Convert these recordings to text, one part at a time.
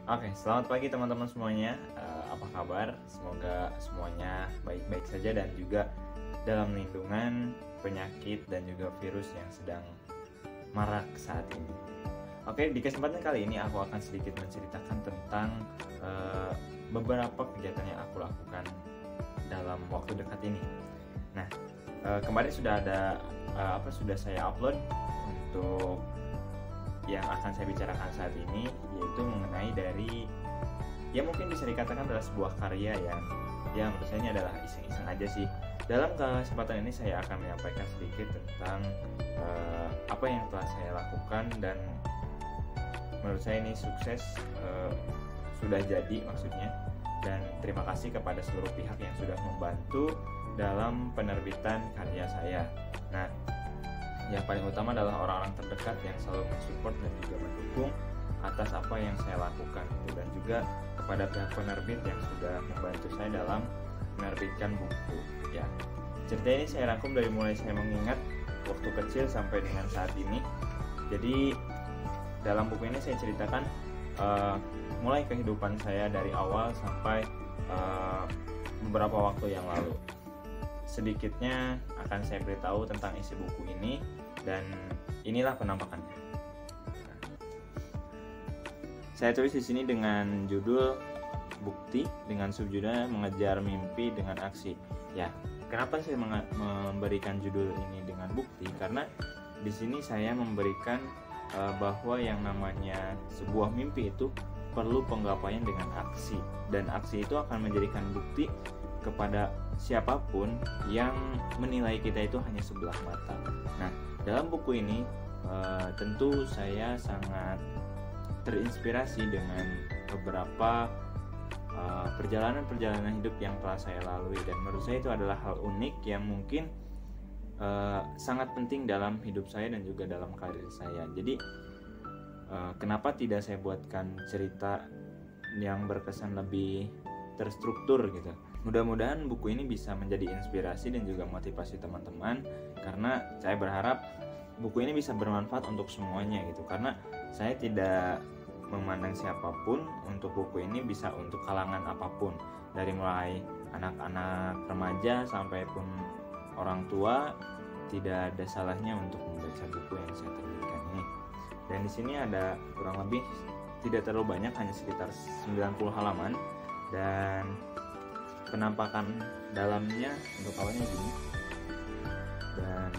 Oke, selamat pagi teman-teman semuanya. Apa kabar? Semoga semuanya baik-baik saja dan juga dalam lindungan penyakit dan juga virus yang sedang marak saat ini. Oke, di kesempatan kali ini aku akan sedikit menceritakan tentang beberapa kegiatan yang aku lakukan dalam waktu dekat ini. Nah, kemarin sudah sudah saya upload untuk yang akan saya bicarakan saat ini, yaitu mengenai dari mungkin bisa dikatakan adalah sebuah karya yang menurut saya ini adalah iseng-iseng aja sih. Dalam kesempatan ini saya akan menyampaikan sedikit tentang apa yang telah saya lakukan dan menurut saya ini sukses, sudah jadi maksudnya, dan terima kasih kepada seluruh pihak yang sudah membantu dalam penerbitan karya saya. Nah, yang paling utama adalah orang-orang terdekat yang selalu mensupport dan juga mendukung atas apa yang saya lakukan dan juga kepada pihak penerbit yang sudah membantu saya dalam menerbitkan buku. Ya, cerita ini saya rangkum dari mulai saya mengingat waktu kecil sampai dengan saat ini. Jadi dalam buku ini saya ceritakan mulai kehidupan saya dari awal sampai beberapa waktu yang lalu. Sedikitnya akan saya beritahu tentang isi buku ini dan inilah penampakannya. Saya tulis di sini dengan judul Bukti dengan subjudul Mengejar Mimpi dengan Aksi. Ya, kenapa saya memberikan judul ini dengan bukti? Karena di sini saya memberikan bahwa yang namanya sebuah mimpi itu perlu penggapaian dengan aksi, dan aksi itu akan menjadikan bukti kepada siapapun yang menilai kita itu hanya sebelah mata. Nah, dalam buku ini tentu saya sangat terinspirasi dengan beberapa perjalanan-perjalanan hidup yang telah saya lalui, dan menurut saya itu adalah hal unik yang mungkin sangat penting dalam hidup saya dan juga dalam karir saya. Jadi kenapa tidak saya buatkan cerita yang berkesan lebih terstruktur gitu. Mudah-mudahan buku ini bisa menjadi inspirasi dan juga motivasi teman-teman, karena saya berharap buku ini bisa bermanfaat untuk semuanya gitu. Karena saya tidak memandang siapapun, untuk buku ini bisa untuk kalangan apapun, dari mulai anak-anak remaja sampai pun orang tua. Tidak ada salahnya untuk membaca buku yang saya terbitkan ini. Dan di sini ada kurang lebih tidak terlalu banyak, hanya sekitar 90 halaman, dan penampakan dalamnya untuk awalnya gini. Dan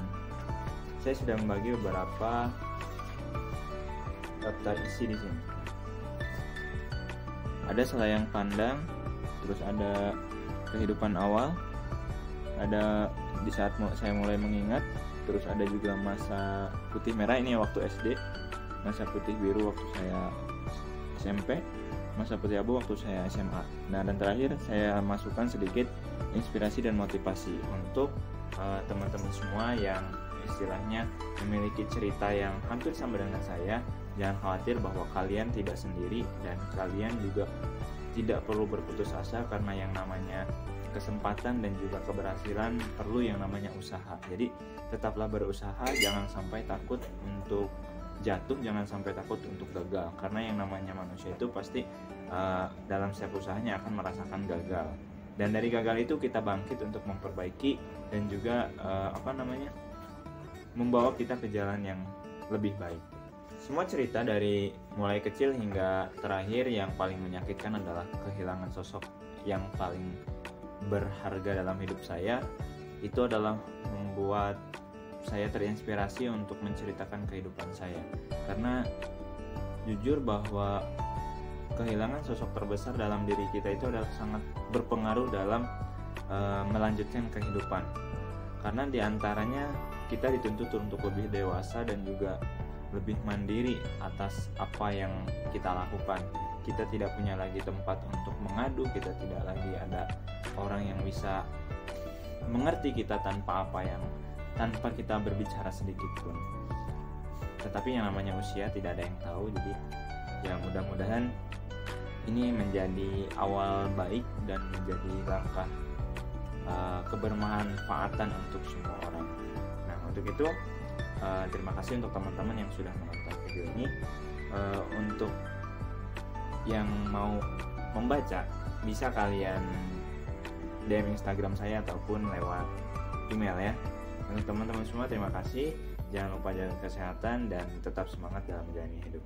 saya sudah membagi beberapa daftar isi di sini. Ada selayang pandang, terus ada kehidupan awal, ada di saat saya mulai mengingat, terus ada juga masa putih merah, ini waktu SD, masa putih biru waktu saya SMP, masa putih abu waktu saya SMA. Nah, dan terakhir saya masukkan sedikit inspirasi dan motivasi untuk teman-teman semua yang istilahnya memiliki cerita yang hampir sama dengan saya. Jangan khawatir bahwa kalian tidak sendiri, dan kalian juga tidak perlu berputus asa, karena yang namanya kesempatan dan juga keberhasilan perlu yang namanya usaha. Jadi tetaplah berusaha, jangan sampai takut untuk jatuh, jangan sampai takut untuk gagal, karena yang namanya manusia itu pasti dalam setiap usahanya akan merasakan gagal, dan dari gagal itu kita bangkit untuk memperbaiki dan juga membawa kita ke jalan yang lebih baik. Semua cerita dari mulai kecil hingga terakhir yang paling menyakitkan adalah kehilangan sosok yang paling berharga dalam hidup saya. Itu adalah membuat saya terinspirasi untuk menceritakan kehidupan saya, karena jujur bahwa kehilangan sosok terbesar dalam diri kita itu adalah sangat berpengaruh dalam melanjutkan kehidupan, karena diantaranya kita dituntut untuk lebih dewasa dan juga lebih mandiri atas apa yang kita lakukan. Kita tidak punya lagi tempat untuk mengadu, kita tidak lagi ada orang yang bisa mengerti kita tanpa kita berbicara sedikit pun. Tetapi yang namanya usia tidak ada yang tahu, jadi ya mudah-mudahan ini menjadi awal baik dan menjadi langkah kebermanfaatan untuk semua orang. Nah, untuk itu terima kasih untuk teman-teman yang sudah menonton video ini. Untuk yang mau membaca bisa kalian DM Instagram saya ataupun lewat email ya. Untuk teman-teman semua terima kasih. Jangan lupa jaga kesehatan dan tetap semangat dalam menjalani hidup.